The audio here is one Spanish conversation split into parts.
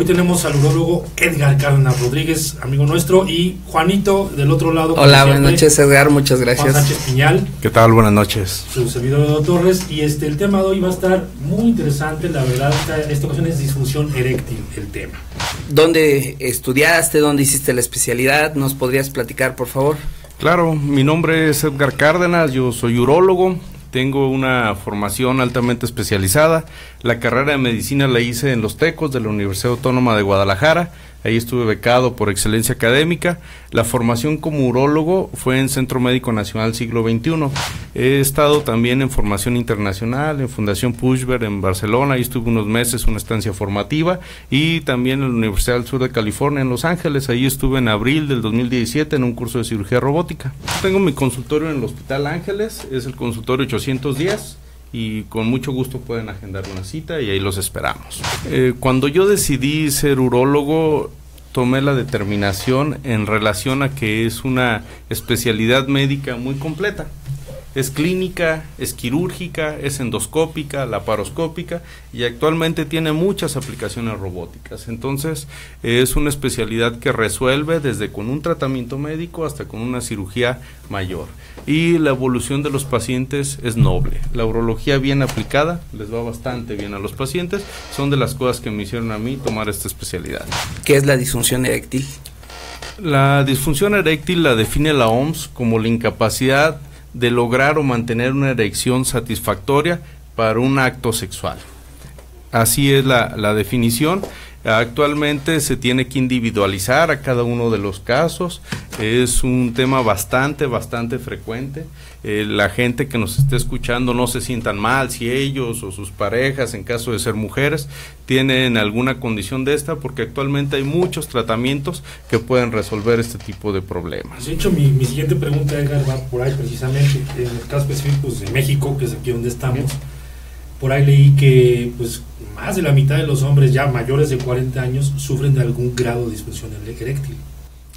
Hoy tenemos al urólogo Edgar Cárdenas Rodríguez, amigo nuestro, y Juanito del otro lado. Hola, buenas noches, Edgar, muchas gracias. Juan Sánchez Piñal. ¿Qué tal? Buenas noches. Su servidor Edo Torres, y el tema de hoy va a estar muy interesante, la verdad, esta ocasión es disfunción eréctil el tema. ¿Dónde estudiaste? ¿Dónde hiciste la especialidad? ¿Nos podrías platicar, por favor? Claro, mi nombre es Edgar Cárdenas, yo soy urólogo. Tengo una formación altamente especializada. La carrera de medicina la hice en Los Tecos de la Universidad Autónoma de Guadalajara. Ahí estuve becado por excelencia académica. La formación como urólogo fue en Centro Médico Nacional Siglo XXI. He estado también en formación internacional, en Fundación Pushberg en Barcelona. Ahí estuve unos meses, una estancia formativa. Y también en la Universidad del Sur de California, en Los Ángeles. Ahí estuve en abril del 2017 en un curso de cirugía robótica. Tengo mi consultorio en el Hospital Ángeles, es el consultorio 810. Y con mucho gusto pueden agendar una cita y ahí los esperamos. Cuando yo decidí ser urólogo, tomé la determinación en relación a que es una especialidad médica muy completa. Es clínica, es quirúrgica, es endoscópica, laparoscópica y actualmente tiene muchas aplicaciones robóticas. Entonces es una especialidad que resuelve desde con un tratamiento médico hasta con una cirugía mayor. Y la evolución de los pacientes es noble. La urología bien aplicada les va bastante bien a los pacientes. Son de las cosas que me hicieron a mí tomar esta especialidad. ¿Qué es la disfunción eréctil? La disfunción eréctil la define la OMS como la incapacidad de lograr o mantener una erección satisfactoria para un acto sexual. Así es la definición. Actualmente se tiene que individualizar a cada uno de los casos. Es un tema bastante frecuente. La gente que nos esté escuchando no se sientan mal si ellos o sus parejas, en caso de ser mujeres, tienen alguna condición de esta, porque actualmente hay muchos tratamientos que pueden resolver este tipo de problemas. De hecho, mi siguiente pregunta, Edgar, va por ahí precisamente. En el caso específico de México, que es aquí donde estamos, por ahí leí que pues más de la mitad de los hombres ya mayores de 40 años sufren de algún grado de disfunción eréctil.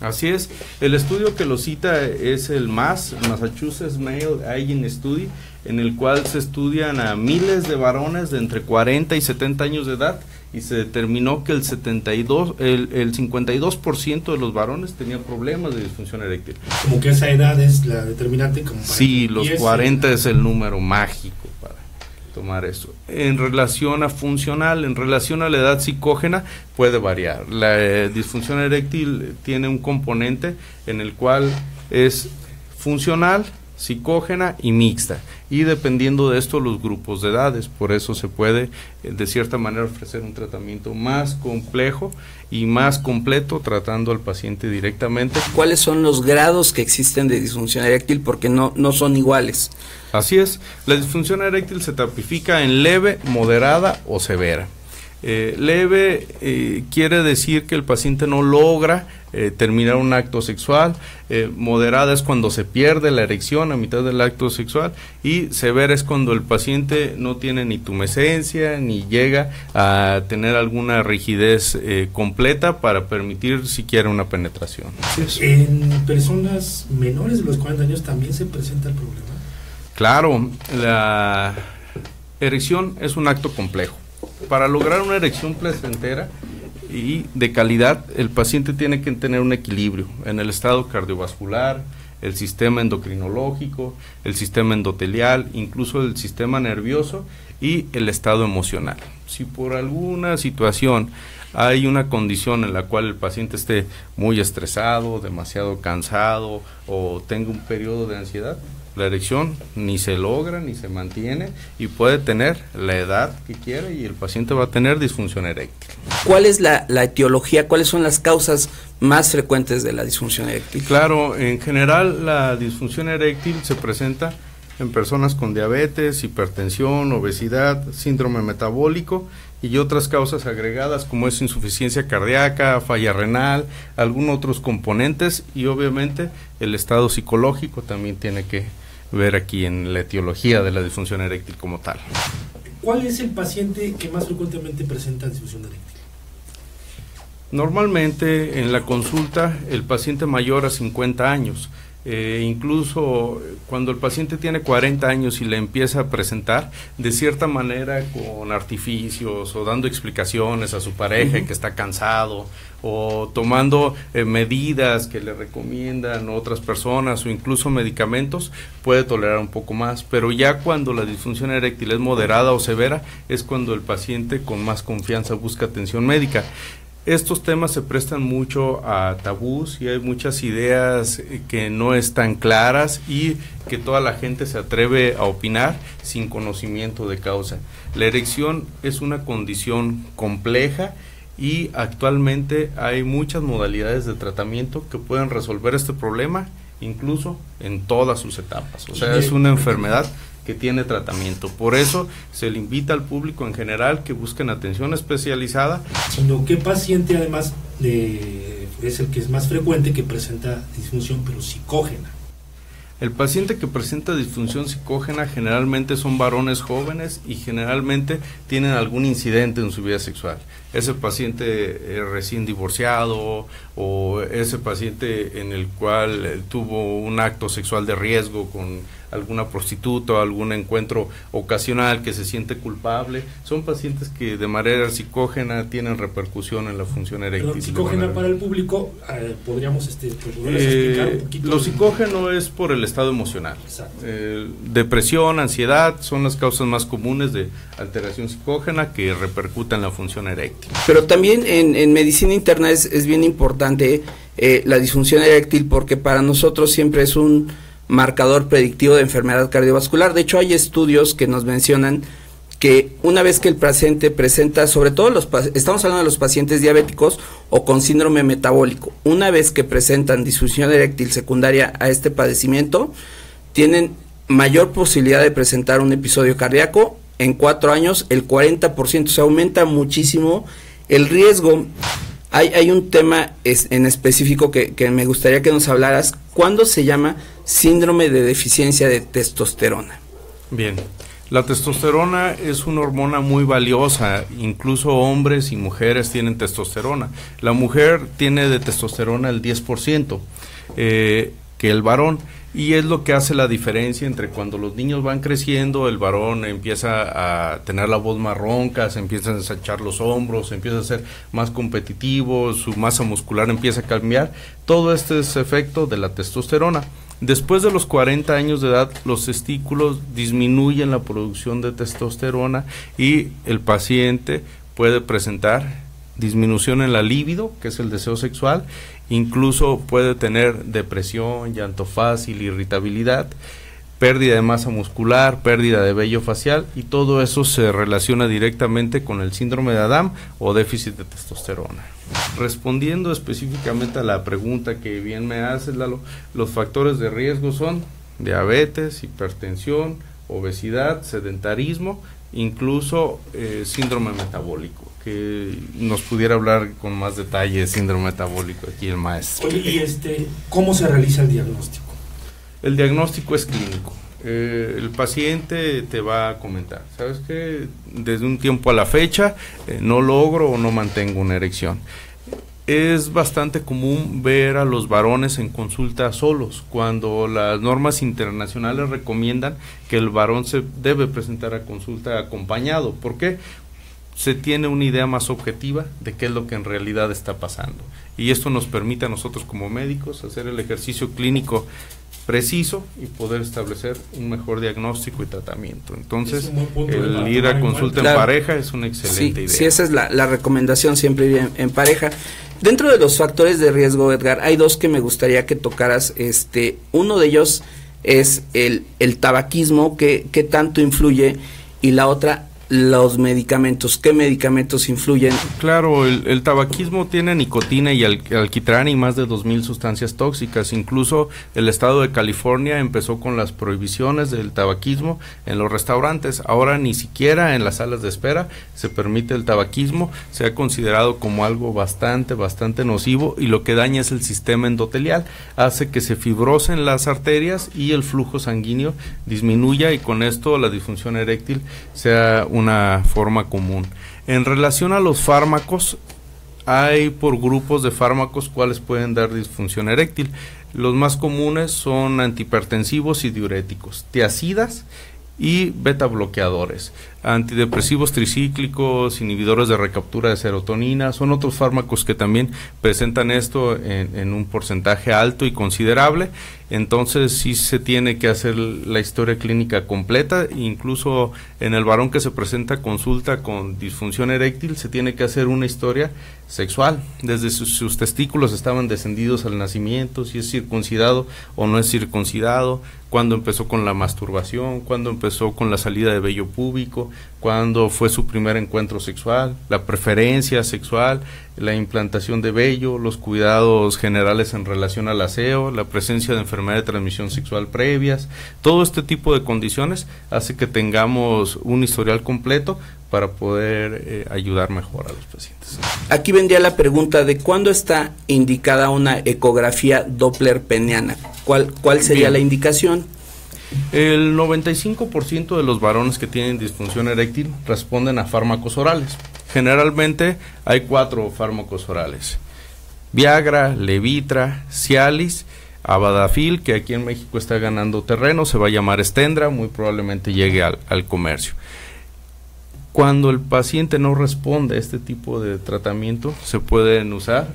Así es, el estudio que lo cita es el Massachusetts Male Aging Study, en el cual se estudian a miles de varones de entre 40 y 70 años de edad y se determinó que el 52% de los varones tenían problemas de disfunción eréctil. Como que esa edad es la determinante. Como para sí, los 40 es el número mágico para tomar eso. En relación a funcional, en relación a la edad psicógena, puede variar. La disfunción eréctil tiene un componente en el cual es funcional, psicógena y mixta, y dependiendo de esto los grupos de edades. Por eso se puede de cierta manera ofrecer un tratamiento más complejo y más completo, tratando al paciente directamente. ¿Cuáles son los grados que existen de disfunción eréctil? Porque no son iguales. Así es, la disfunción eréctil se tipifica en leve, moderada o severa. Leve quiere decir que el paciente no logra terminar un acto sexual. Moderada es cuando se pierde la erección a mitad del acto sexual, y severa es cuando el paciente no tiene ni tumescencia ni llega a tener alguna rigidez completa para permitir siquiera una penetración. ¿En personas menores de los 40 años también se presenta el problema? Claro, la erección es un acto complejo. Para lograr una erección placentera y de calidad, el paciente tiene que tener un equilibrio en el estado cardiovascular, el sistema endocrinológico, el sistema endotelial, incluso el sistema nervioso y el estado emocional. Si por alguna situación hay una condición en la cual el paciente esté muy estresado, demasiado cansado o tenga un periodo de ansiedad, la erección ni se logra ni se mantiene y puede tener la edad que quiera y el paciente va a tener disfunción eréctil. ¿Cuál es la etiología? ¿Cuáles son las causas más frecuentes de la disfunción eréctil? Claro, en general la disfunción eréctil se presenta en personas con diabetes, hipertensión, obesidad, síndrome metabólico y otras causas agregadas como es insuficiencia cardíaca, falla renal, algunos otros componentes, y obviamente el estado psicológico también tiene que ver aquí en la etiología de la disfunción eréctil como tal. ¿Cuál es el paciente que más frecuentemente presenta disfunción eréctil? Normalmente en la consulta el paciente mayor a 50 años. Incluso cuando el paciente tiene 40 años y le empieza a presentar, de cierta manera con artificios o dando explicaciones a su pareja que está cansado, o tomando medidas que le recomiendan otras personas o incluso medicamentos, puede tolerar un poco más, pero ya cuando la disfunción eréctil es moderada o severa, es cuando el paciente con más confianza busca atención médica. Estos temas se prestan mucho a tabús y hay muchas ideas que no están claras y que toda la gente se atreve a opinar sin conocimiento de causa. La erección es una condición compleja y actualmente hay muchas modalidades de tratamiento que pueden resolver este problema, incluso en todas sus etapas. O sea, es una enfermedad que tiene tratamiento. Por eso se le invita al público en general que busquen atención especializada. Sino qué paciente además es el que es más frecuente que presenta disfunción pero psicógena. El paciente que presenta disfunción psicógena generalmente son varones jóvenes y generalmente tienen algún incidente en su vida sexual. Ese paciente recién divorciado o ese paciente en el cual tuvo un acto sexual de riesgo con alguna prostituta o algún encuentro ocasional que se siente culpable, son pacientes que de manera psicógena tienen repercusión en la función eréctil. Pero psicógena para el público, podríamos explicar un poquito. Lo psicógeno es por el estado emocional. Depresión, ansiedad son las causas más comunes de alteración psicógena que repercutan en la función eréctil. Pero también en medicina interna es bien importante la disfunción eréctil, porque para nosotros siempre es un marcador predictivo de enfermedad cardiovascular. De hecho, hay estudios que nos mencionan que una vez que el paciente presenta, sobre todo estamos hablando de los pacientes diabéticos o con síndrome metabólico, una vez que presentan disfunción eréctil secundaria a este padecimiento, tienen mayor posibilidad de presentar un episodio cardíaco. En 4 años, el 40%, se aumenta muchísimo el riesgo. Hay un tema en específico que me gustaría que nos hablaras. ¿Cuándo se llama síndrome de deficiencia de testosterona? Bien, la testosterona es una hormona muy valiosa, incluso hombres y mujeres tienen testosterona. La mujer tiene de testosterona el 10% que el varón, y es lo que hace la diferencia entre cuando los niños van creciendo, el varón empieza a tener la voz más ronca, se empieza a ensanchar los hombros, empieza a ser más competitivo, su masa muscular empieza a cambiar. Todo este es efecto de la testosterona. Después de los 40 años de edad, los testículos disminuyen la producción de testosterona y el paciente puede presentar disminución en la libido, que es el deseo sexual, incluso puede tener depresión, llanto fácil, irritabilidad, pérdida de masa muscular, pérdida de vello facial, y todo eso se relaciona directamente con el síndrome de Adam o déficit de testosterona. Respondiendo específicamente a la pregunta que bien me haces, Lalo, los factores de riesgo son diabetes, hipertensión, obesidad, sedentarismo, incluso síndrome metabólico, que nos pudiera hablar con más detalle de síndrome metabólico aquí el maestro. Oye, y ¿cómo se realiza el diagnóstico? El diagnóstico es clínico. El paciente te va a comentar, ¿sabes qué? Desde un tiempo a la fecha no logro o no mantengo una erección. Es bastante común ver a los varones en consulta solos, cuando las normas internacionales recomiendan que el varón se debe presentar a consulta acompañado. ¿Por qué? Se tiene una idea más objetiva de qué es lo que en realidad está pasando. Y esto nos permite a nosotros como médicos hacer el ejercicio clínico preciso y poder establecer un mejor diagnóstico y tratamiento. Entonces, el ir a consulta en pareja es una excelente idea. Sí, esa es la recomendación, siempre ir en pareja. Dentro de los factores de riesgo, Edgar, hay dos que me gustaría que tocaras. Uno de ellos es el tabaquismo, que tanto influye, y la otra, los medicamentos. ¿Qué medicamentos influyen? Claro, el tabaquismo tiene nicotina y alquitrán y más de 2,000 sustancias tóxicas. Incluso el estado de California empezó con las prohibiciones del tabaquismo en los restaurantes. Ahora ni siquiera en las salas de espera se permite el tabaquismo. Se ha considerado como algo bastante nocivo, y lo que daña es el sistema endotelial. Hace que se fibrosen las arterias y el flujo sanguíneo disminuya, y con esto la disfunción eréctil sea una forma común. En relación a los fármacos, hay por grupos de fármacos cuáles pueden dar disfunción eréctil. Los más comunes son antihipertensivos y diuréticos, tiazidas y beta bloqueadores, antidepresivos tricíclicos, inhibidores de recaptura de serotonina, son otros fármacos que también presentan esto en un porcentaje alto y considerable. Entonces sí se tiene que hacer la historia clínica completa, incluso en el varón que se presenta a consulta con disfunción eréctil se tiene que hacer una historia sexual, desde sus testículos estaban descendidos al nacimiento, si es circuncidado o no es circuncidado, cuándo empezó con la masturbación, cuándo empezó con la salida de vello púbico, cuándo fue su primer encuentro sexual, la preferencia sexual, la implantación de vello, los cuidados generales en relación al aseo, la presencia de enfermedad de transmisión sexual previas. Todo este tipo de condiciones hace que tengamos un historial completo para poder ayudar mejor a los pacientes. Aquí vendría la pregunta de ¿cuándo está indicada una ecografía Doppler peniana? ¿Cuál sería la indicación? El 95% de los varones que tienen disfunción eréctil responden a fármacos orales. Generalmente hay 4 fármacos orales: Viagra, Levitra, Cialis, Abadafil, que aquí en México está ganando terreno, se va a llamar Stendra, muy probablemente llegue al comercio. Cuando el paciente no responde a este tipo de tratamiento, se pueden usar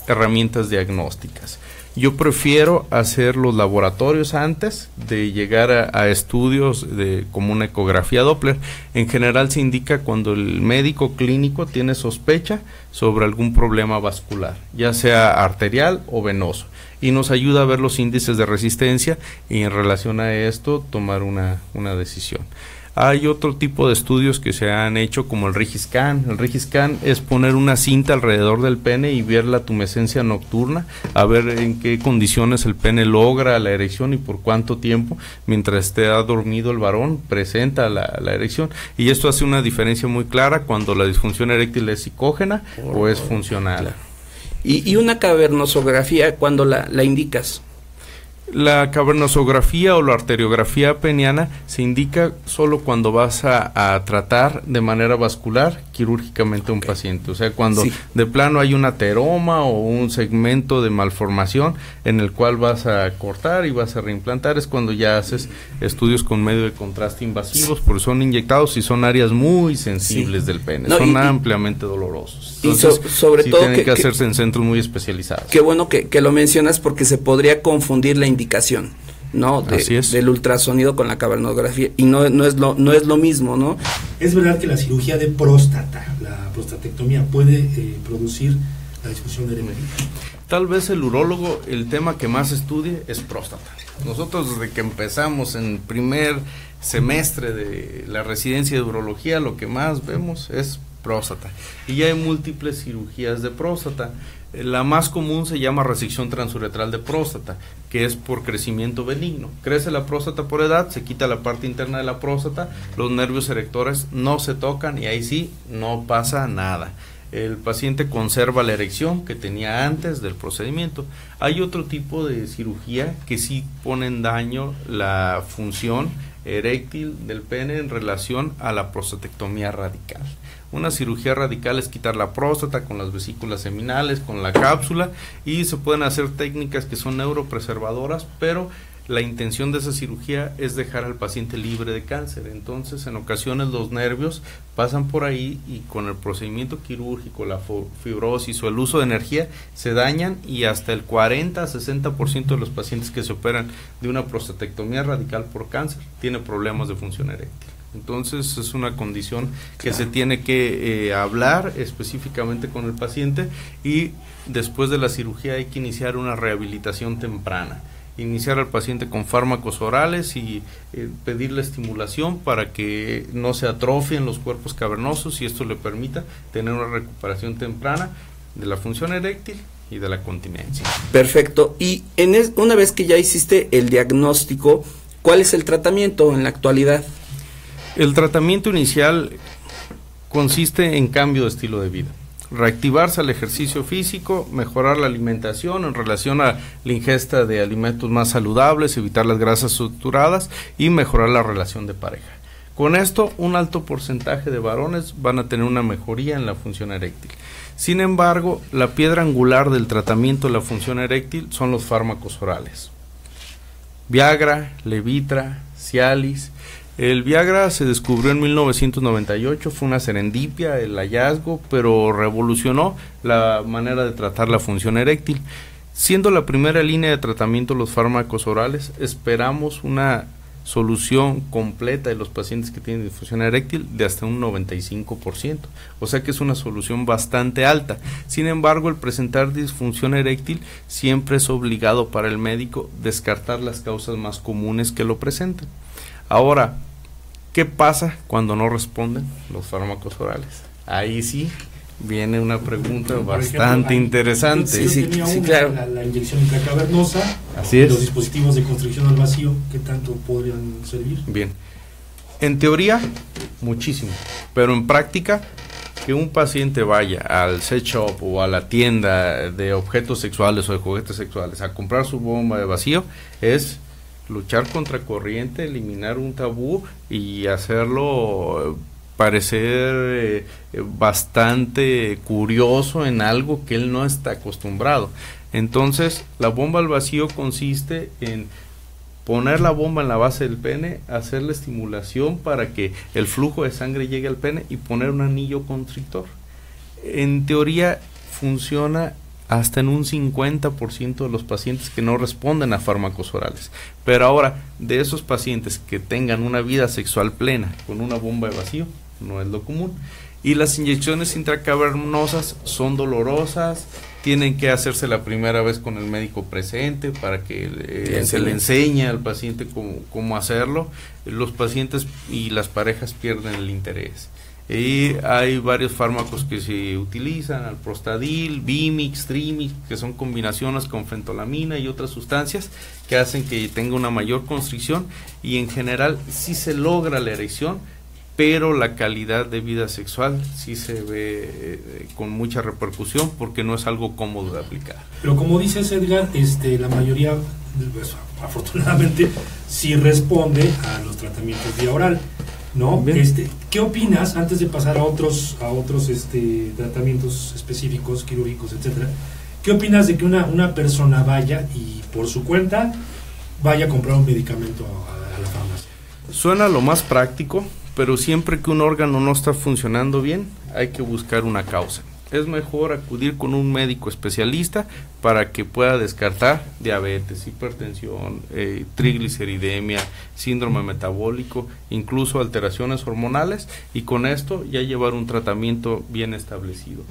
herramientas diagnósticas. Yo prefiero hacer los laboratorios antes de llegar a estudios como una ecografía Doppler. En general se indica cuando el médico clínico tiene sospecha sobre algún problema vascular, ya sea arterial o venoso, y nos ayuda a ver los índices de resistencia y en relación a esto tomar una decisión. Hay otro tipo de estudios que se han hecho como el Rigiscan. El Rigiscan es poner una cinta alrededor del pene y ver la tumescencia nocturna, a ver en qué condiciones el pene logra la erección y por cuánto tiempo, mientras esté dormido el varón, presenta la erección. Y esto hace una diferencia muy clara cuando la disfunción eréctil es psicógena o es funcional. Claro. ¿Y una cavernosografía cuándo la indicas? La cavernosografía o la arteriografía peniana se indica solo cuando vas a tratar de manera vascular quirúrgicamente a un paciente, o sea, cuando de plano hay un ateroma o un segmento de malformación en el cual vas a cortar y vas a reimplantar, es cuando ya haces estudios con medio de contraste invasivos, porque son inyectados y son áreas muy sensibles del pene, son ampliamente dolorosos. Entonces, sobre todo tienen que hacerse en centros muy especializados. Qué bueno que lo mencionas, porque se podría confundir la indicación, ¿no? Del ultrasonido con la cavernografía, y no es lo mismo, ¿no? Es verdad que la cirugía de próstata, la prostatectomía, puede producir la disfunción eréctil. Tal vez el urólogo, el tema que más estudie es próstata. Nosotros desde que empezamos en primer semestre de la residencia de urología, lo que más vemos es próstata, y ya hay múltiples cirugías de próstata. La más común se llama resección transuretral de próstata, que es por crecimiento benigno. Crece la próstata por edad, se quita la parte interna de la próstata, los nervios erectores no se tocan y ahí sí no pasa nada. El paciente conserva la erección que tenía antes del procedimiento. Hay otro tipo de cirugía que sí pone en daño la función eréctil del pene en relación a la prostatectomía radical. Una cirugía radical es quitar la próstata con las vesículas seminales, con la cápsula, y se pueden hacer técnicas que son neuropreservadoras, pero la intención de esa cirugía es dejar al paciente libre de cáncer. Entonces, en ocasiones los nervios pasan por ahí y con el procedimiento quirúrgico, la fibrosis o el uso de energía se dañan, y hasta el 40-60% de los pacientes que se operan de una prostatectomía radical por cáncer tiene problemas de función eréctil. Entonces es una condición que se tiene que hablar específicamente con el paciente, y después de la cirugía hay que iniciar una rehabilitación temprana. Iniciar al paciente con fármacos orales y pedirle estimulación para que no se atrofien los cuerpos cavernosos, y esto le permita tener una recuperación temprana de la función eréctil y de la continencia. Perfecto. Y una vez que ya hiciste el diagnóstico, ¿cuál es el tratamiento en la actualidad? El tratamiento inicial consiste en cambio de estilo de vida, reactivarse al ejercicio físico, mejorar la alimentación en relación a la ingesta de alimentos más saludables, evitar las grasas saturadas y mejorar la relación de pareja. Con esto, un alto porcentaje de varones van a tener una mejoría en la función eréctil. Sin embargo, la piedra angular del tratamiento de la función eréctil son los fármacos orales. Viagra, Levitra, Cialis. El Viagra se descubrió en 1998, fue una serendipia el hallazgo, pero revolucionó la manera de tratar la función eréctil. Siendo la primera línea de tratamiento los fármacos orales, esperamos una solución completa de los pacientes que tienen disfunción eréctil de hasta un 95%, o sea que es una solución bastante alta. Sin embargo, el presentar disfunción eréctil siempre es obligado para el médico descartar las causas más comunes que lo presenten. Ahora, ¿qué pasa cuando no responden los fármacos orales? Ahí sí viene una pregunta bastante interesante. Sí, claro. La inyección intracavernosa, así es. Los dispositivos de constricción al vacío, ¿qué tanto podrían servir? Bien, en teoría, muchísimo, pero en práctica, que un paciente vaya al sex shop o a la tienda de objetos sexuales o de juguetes sexuales a comprar su bomba de vacío es luchar contra corriente, eliminar un tabú y hacerlo parecer bastante curioso en algo que él no está acostumbrado. Entonces, la bomba al vacío consiste en poner la bomba en la base del pene, hacer la estimulación para que el flujo de sangre llegue al pene y poner un anillo constrictor. En teoría funciona hasta en un 50% de los pacientes que no responden a fármacos orales. Pero ahora, de esos pacientes que tengan una vida sexual plena con una bomba de vacío, no es lo común. Y las inyecciones intracavernosas son dolorosas, tienen que hacerse la primera vez con el médico presente para que se le enseñe al paciente cómo hacerlo. Los pacientes y las parejas pierden el interés. Y hay varios fármacos que se utilizan, Alprostadil, Vimix, Trimix, que son combinaciones con fentolamina y otras sustancias que hacen que tenga una mayor constricción y en general sí se logra la erección, pero la calidad de vida sexual sí se ve con mucha repercusión porque no es algo cómodo de aplicar. Pero como dices, Edgar, la mayoría, pues, afortunadamente, sí responde a los tratamientos vía oral, ¿no? ¿Qué opinas, antes de pasar a otros tratamientos específicos, quirúrgicos, etcétera? ¿Qué opinas de que una persona vaya y por su cuenta vaya a comprar un medicamento a la farmacia? Suena lo más práctico, pero siempre que un órgano no está funcionando bien, hay que buscar una causa. Es mejor acudir con un médico especialista para que pueda descartar diabetes, hipertensión, trigliceridemia, síndrome metabólico, incluso alteraciones hormonales, y con esto ya llevar un tratamiento bien establecido.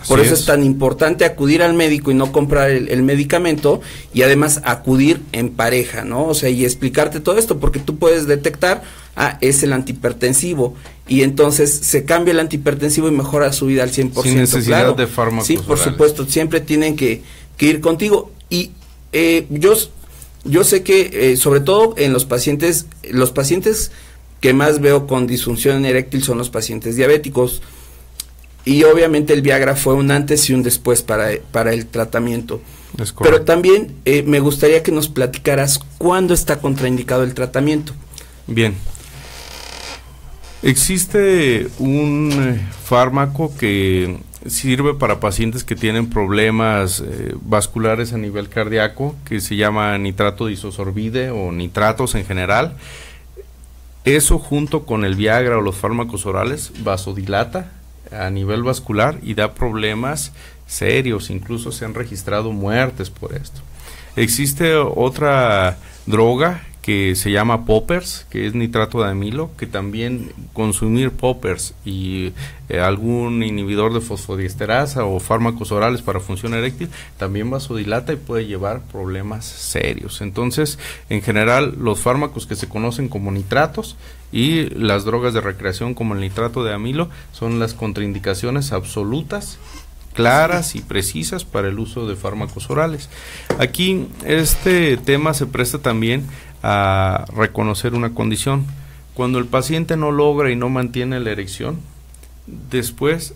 Por eso es tan importante acudir al médico y no comprar el medicamento, y además acudir en pareja, ¿no? O sea, y explicarte todo esto, porque tú puedes detectar, es el antihipertensivo, y entonces se cambia el antihipertensivo y mejora su vida al 100%. Sin necesidad, claro, de fármacos. Sí, por supuesto, siempre tienen que ir contigo. Y yo sé que sobre todo en los pacientes que más veo con disfunción eréctil son los pacientes diabéticos, y obviamente el Viagra fue un antes y un después para el tratamiento. Es correcto. Pero también me gustaría que nos platicaras cuándo está contraindicado el tratamiento. Bien. Existe un fármaco que sirve para pacientes que tienen problemas vasculares a nivel cardíaco, que se llama nitrato de isosorbide o nitratos en general. Eso, junto con el Viagra o los fármacos orales, vasodilata a nivel vascular y da problemas serios, incluso se han registrado muertes por esto. Existe otra droga que se llama poppers, que es nitrato de amilo, que también consumir poppers y algún inhibidor de fosfodiesterasa o fármacos orales para función eréctil también vasodilata y puede llevar problemas serios. Entonces, en general, los fármacos que se conocen como nitratos y las drogas de recreación como el nitrato de amilo son las contraindicaciones absolutas, claras y precisas para el uso de fármacos orales. Aquí este tema se presta también a reconocer una condición. Cuando el paciente no logra y no mantiene la erección, después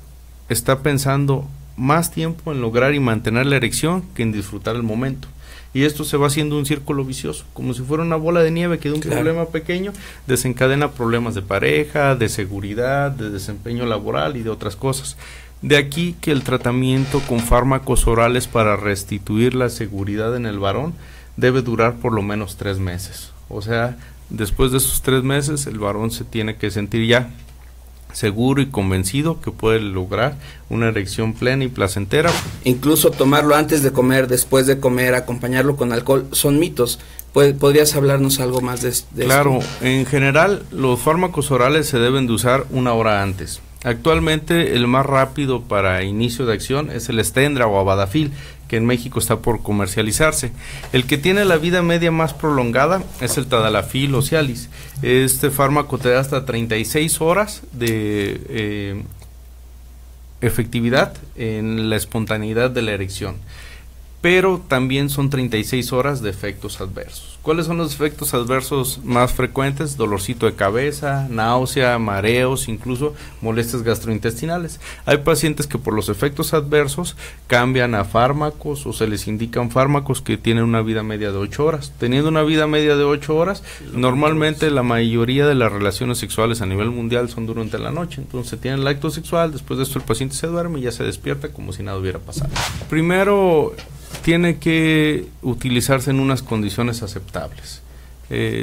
está pensando más tiempo en lograr y mantener la erección que en disfrutar el momento. y esto se va haciendo un círculo vicioso, como si fuera una bola de nieve que de un problema pequeño desencadena problemas de pareja, de seguridad, de desempeño laboral y de otras cosas. De aquí que el tratamiento con fármacos orales para restituir la seguridad en el varón debe durar por lo menos 3 meses. O sea, después de esos 3 meses el varón se tiene que sentir ya seguro y convencido que puede lograr una erección plena y placentera. Incluso tomarlo antes de comer, después de comer, acompañarlo con alcohol, son mitos. ¿Podrías hablarnos algo más de Claro, esto? En general los fármacos orales se deben de usar 1 hora antes. Actualmente el más rápido para inicio de acción es el Stendra o Avadafil, que en México está por comercializarse. El que tiene la vida media más prolongada es el Tadalafil o Cialis. Este fármaco te da hasta 36 horas de efectividad en la espontaneidad de la erección, pero también son 36 horas de efectos adversos. ¿Cuáles son los efectos adversos más frecuentes? Dolorcito de cabeza, náusea, mareos, incluso molestias gastrointestinales. Hay pacientes que por los efectos adversos cambian a fármacos o se les indican fármacos que tienen una vida media de 8 horas. Teniendo una vida media de 8 horas, normalmente la mayoría de las relaciones sexuales a nivel mundial son durante la noche. Entonces se tiene el acto sexual, después de esto el paciente se duerme y ya se despierta como si nada hubiera pasado. Primero, tiene que utilizarse en unas condiciones aceptables.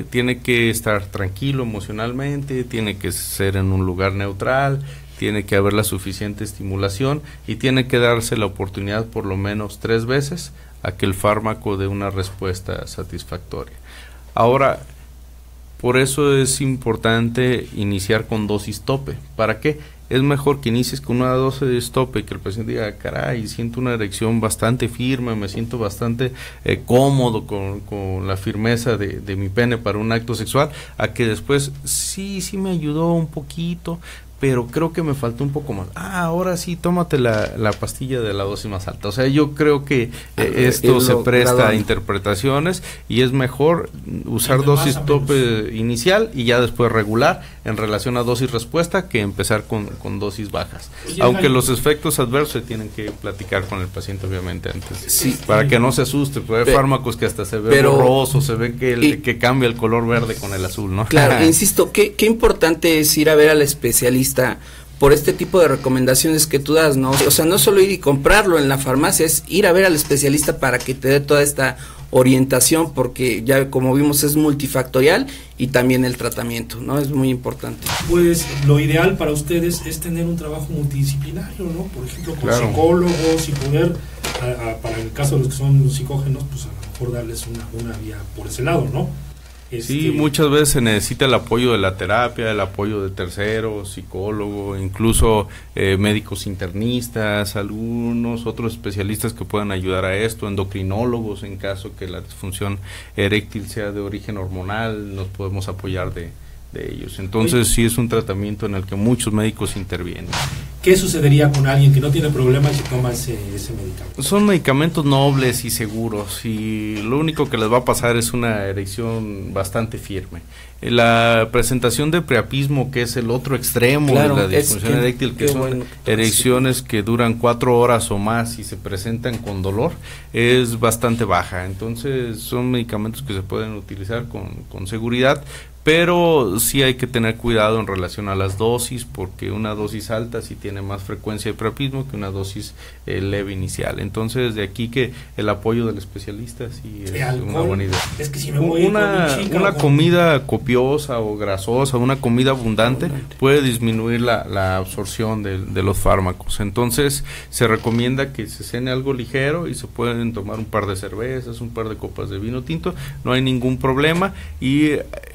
Tiene que estar tranquilo emocionalmente, tiene que ser en un lugar neutral, tiene que haber la suficiente estimulación y tiene que darse la oportunidad por lo menos 3 veces a que el fármaco dé una respuesta satisfactoria. Ahora, por eso es importante iniciar con dosis tope. ¿Para qué? Es mejor que inicies con una dosis tope y que el paciente diga, caray, siento una erección bastante firme, me siento bastante cómodo con la firmeza de mi pene para un acto sexual, a que después sí me ayudó un poquito, pero creo que me faltó un poco más. Ahora sí, tómate la pastilla de la dosis más alta. O sea, yo creo que esto se presta a interpretaciones y es mejor usar dosis tope inicial y ya después regular en relación a dosis respuesta que empezar con dosis bajas. Aunque los efectos adversos se tienen que platicar con el paciente obviamente antes, sí, para que no se asuste, porque hay fármacos que hasta se ve borroso, se ve que cambia el color verde con el azul, ¿no? Claro, insisto, qué importante es ir a ver al especialista por este tipo de recomendaciones que tú das, ¿no? O sea, no solo ir y comprarlo en la farmacia, es ir a ver al especialista para que te dé toda esta orientación, porque ya como vimos es multifactorial y también el tratamiento, ¿no? Es muy importante. Pues lo ideal para ustedes es tener un trabajo multidisciplinario, ¿no? Por ejemplo, con psicólogos y poder, para el caso de los que son psicógenos, pues a lo mejor darles una vía por ese lado, ¿no? Sí, muchas veces se necesita el apoyo de la terapia, el apoyo de terceros, psicólogo, incluso médicos internistas, algunos otros especialistas que puedan ayudar a esto, endocrinólogos en caso que la disfunción eréctil sea de origen hormonal, nos podemos apoyar de ellos. Entonces sí es un tratamiento en el que muchos médicos intervienen. ¿Qué sucedería con alguien que no tiene problemas y toma ese medicamento? Son medicamentos nobles y seguros y lo único que les va a pasar es una erección bastante firme. La presentación de priapismo, que es el otro extremo de la disfunción eréctil, que son erecciones que duran 4 horas o más y se presentan con dolor, es bastante baja. Entonces son medicamentos que se pueden utilizar con seguridad, pero sí hay que tener cuidado en relación a las dosis, porque una dosis alta sí tiene más frecuencia de priapismo que una dosis leve inicial. Entonces de aquí que el apoyo del especialista sí es una buena idea. Es que si me voy una comida copiosa o grasosa, una comida abundante puede disminuir la absorción de los fármacos. Entonces se recomienda que se cene algo ligero y se pueden tomar un par de cervezas, un par de copas de vino tinto, no hay ningún problema. Y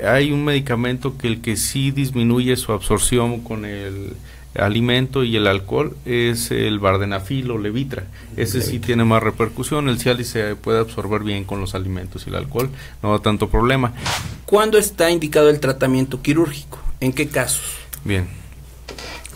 hay un medicamento que el que sí disminuye su absorción con el alimento y el alcohol es el vardenafil o Levitra. Ese sí tiene más repercusión. El Cialis se puede absorber bien con los alimentos y el alcohol no da tanto problema. ¿Cuándo está indicado el tratamiento quirúrgico? ¿En qué casos? Bien,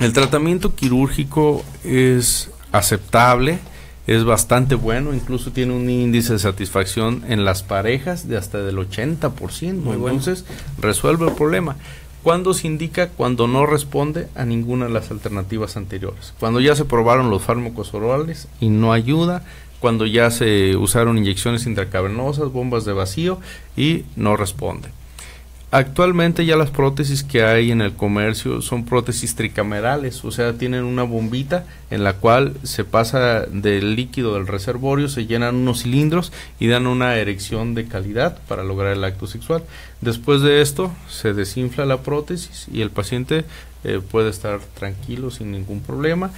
el tratamiento quirúrgico es aceptable, es bastante bueno, incluso tiene un índice de satisfacción en las parejas de hasta del 80%. Muy bueno. Entonces resuelve el problema. ¿Cuándo se indica? Cuando no responde a ninguna de las alternativas anteriores. Cuando ya se probaron los fármacos orales y no ayuda, cuando ya se usaron inyecciones intracavernosas, bombas de vacío y no responde. Actualmente ya las prótesis que hay en el comercio son prótesis tricamerales, o sea, tienen una bombita en la cual se pasa del líquido del reservorio, se llenan unos cilindros y dan una erección de calidad para lograr el acto sexual. Después de esto se desinfla la prótesis y el paciente puede estar tranquilo sin ningún problema.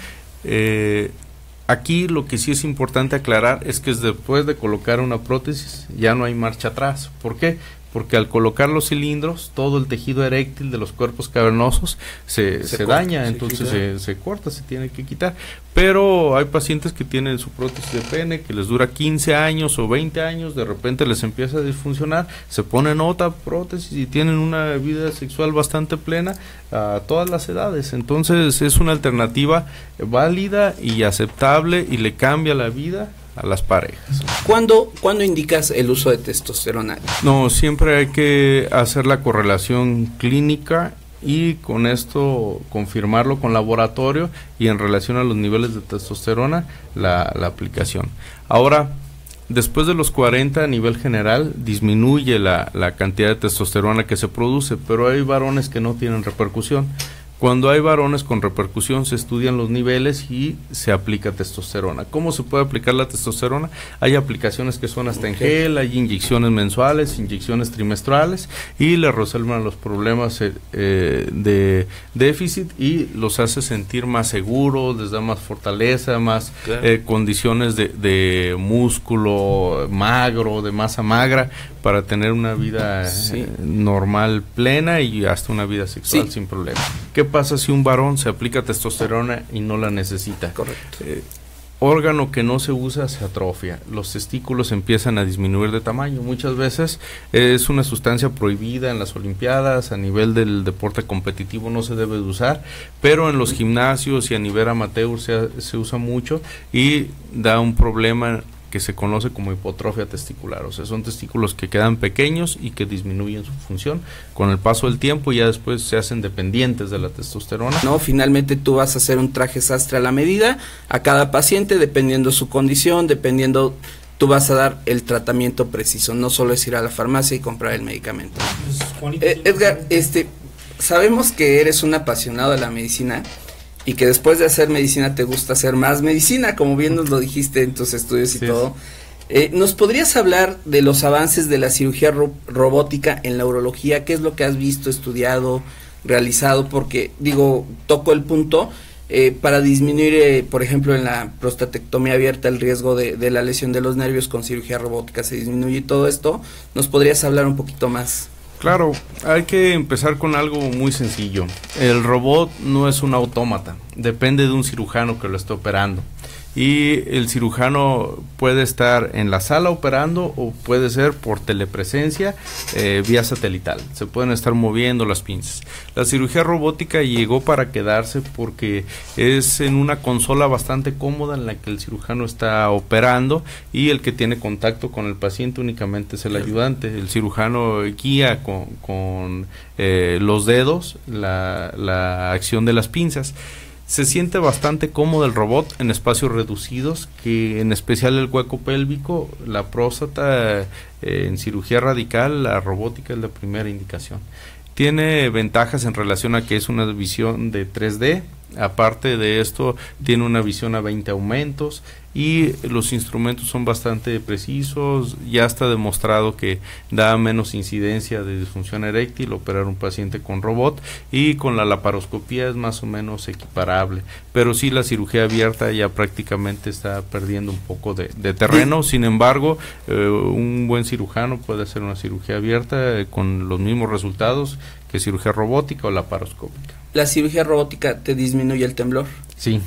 Aquí lo que sí es importante aclarar es que después de colocar una prótesis ya no hay marcha atrás. ¿Por qué? Porque al colocar los cilindros, todo el tejido eréctil de los cuerpos cavernosos se daña, entonces se corta, se tiene que quitar. Pero hay pacientes que tienen su prótesis de pene que les dura 15 años o 20 años, de repente les empieza a disfuncionar, se ponen otra prótesis y tienen una vida sexual bastante plena a todas las edades. Entonces es una alternativa válida y aceptable y le cambia la vida a las parejas. ¿Cuándo indicas el uso de testosterona? No, siempre hay que hacer la correlación clínica y con esto confirmarlo con laboratorio y en relación a los niveles de testosterona la aplicación. Ahora, después de los 40 a nivel general disminuye la cantidad de testosterona que se produce, pero hay varones que no tienen repercusión. Cuando hay varones con repercusión se estudian los niveles y se aplica testosterona. ¿Cómo se puede aplicar la testosterona? Hay aplicaciones que son hasta en gel, hay inyecciones mensuales, inyecciones trimestrales y le resuelven los problemas de déficit y los hace sentir más seguros, les da más fortaleza, más condiciones de músculo magro, de masa magra para tener una vida normal, plena y hasta una vida sexual sin problema. ¿Qué pasa si un varón se aplica testosterona y no la necesita? Correcto. Órgano que no se usa se atrofia, los testículos empiezan a disminuir de tamaño. Muchas veces es una sustancia prohibida en las olimpiadas, a nivel del deporte competitivo no se debe de usar, pero en los gimnasios y a nivel amateur se usa mucho y da un problema que se conoce como hipotrofia testicular, o sea, son testículos que quedan pequeños y que disminuyen su función con el paso del tiempo y ya después se hacen dependientes de la testosterona. No, finalmente tú vas a hacer un traje sastre a la medida a cada paciente, dependiendo su condición, dependiendo, tú vas a dar el tratamiento preciso, no solo es ir a la farmacia y comprar el medicamento. Edgar, sabemos que eres un apasionado de la medicina y que después de hacer medicina te gusta hacer más medicina, como bien nos lo dijiste en tus estudios y todo. ¿Nos podrías hablar de los avances de la cirugía robótica en la urología? ¿Qué es lo que has visto, estudiado, realizado? Porque, toco el punto, para disminuir, por ejemplo, en la prostatectomía abierta el riesgo de la lesión de los nervios con cirugía robótica se disminuye todo esto. ¿Nos podrías hablar un poquito más? Claro, hay que empezar con algo muy sencillo. El robot no es un autómata, depende de un cirujano que lo esté operando. Y el cirujano puede estar en la sala operando o puede ser por telepresencia vía satelital. Se pueden estar moviendo las pinzas. La cirugía robótica llegó para quedarse porque es en una consola bastante cómoda en la que el cirujano está operando y el que tiene contacto con el paciente únicamente es el ayudante. El cirujano guía con los dedos la acción de las pinzas. Se siente bastante cómodo el robot en espacios reducidos, que en especial el hueco pélvico, la próstata, en cirugía radical, la robótica es la primera indicación. Tiene ventajas en relación a que es una visión de 3D, aparte de esto tiene una visión a 20 aumentos y los instrumentos son bastante precisos, ya está demostrado que da menos incidencia de disfunción eréctil operar un paciente con robot y con la laparoscopía es más o menos equiparable, pero sí la cirugía abierta ya prácticamente está perdiendo un poco de terreno, sin embargo un buen cirujano puede hacer una cirugía abierta con los mismos resultados que cirugía robótica o laparoscópica. ¿La cirugía robótica te disminuye el temblor? Sí,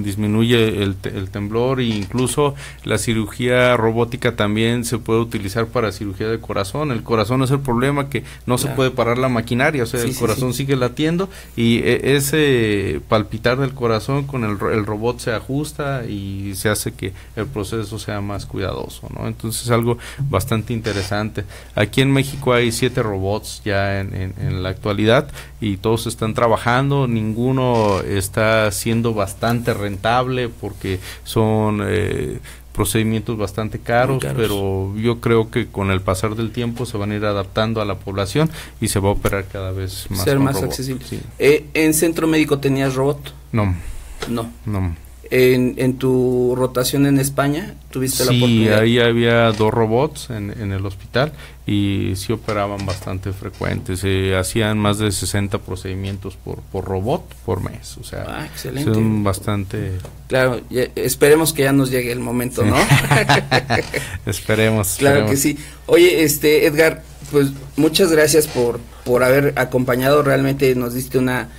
disminuye el temblor e incluso la cirugía robótica también se puede utilizar para cirugía de corazón. El corazón es el problema, que no se puede parar la maquinaria, o sea, el corazón sigue latiendo y ese palpitar del corazón con el robot se ajusta y se hace que el proceso sea más cuidadoso, ¿no? Entonces es algo bastante interesante. Aquí en México hay 7 robots ya en la actualidad y todos están trabajando, ninguno está siendo bastante rentable porque son procedimientos bastante caros, pero yo creo que con el pasar del tiempo se van a ir adaptando a la población y se va a operar cada vez más. Ser más accesible. Sí. ¿En centro médico tenías robot? No. En tu rotación en España tuviste la oportunidad. Sí, ahí había 2 robots en el hospital y sí operaban bastante frecuentes. Hacían más de 60 procedimientos por robot por mes. O sea, excelente. Son bastante. Claro, esperemos que ya nos llegue el momento, ¿no? Esperemos. Claro que sí. Oye, Edgar, pues muchas gracias por haber acompañado. Realmente nos diste una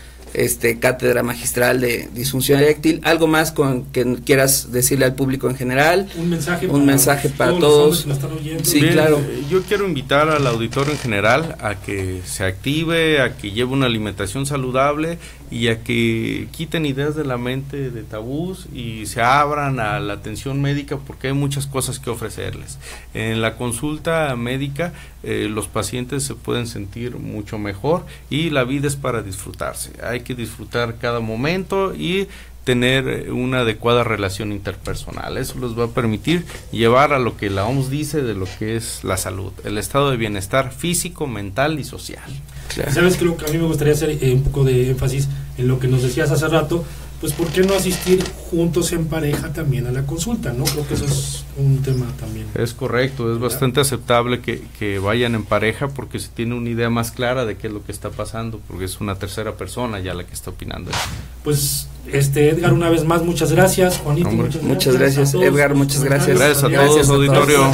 cátedra magistral de disfunción eréctil. ¿Algo más que quieras decirle al público en general? Un mensaje para todos. Sí, bien, claro. Yo quiero invitar al auditorio en general a que se active, a que lleve una alimentación saludable y a que quiten ideas de la mente de tabús y se abran a la atención médica, porque hay muchas cosas que ofrecerles. En la consulta médica los pacientes se pueden sentir mucho mejor y la vida es para disfrutarse. Hay que disfrutar cada momento y tener una adecuada relación interpersonal. Eso les va a permitir llevar a lo que la OMS dice de lo que es la salud, el estado de bienestar físico, mental y social. Claro. ¿Sabes qué? A mí me gustaría hacer un poco de énfasis en lo que nos decías hace rato, pues ¿por qué no asistir juntos en pareja también a la consulta, no? Creo que eso es un tema también. Es correcto, es bastante aceptable que vayan en pareja porque se tiene una idea más clara de qué es lo que está pasando, porque es una tercera persona ya la que está opinando. Pues Edgar, una vez más, muchas gracias. Juanito, muchas gracias. Edgar, muchas gracias. Gracias a todos, auditorio.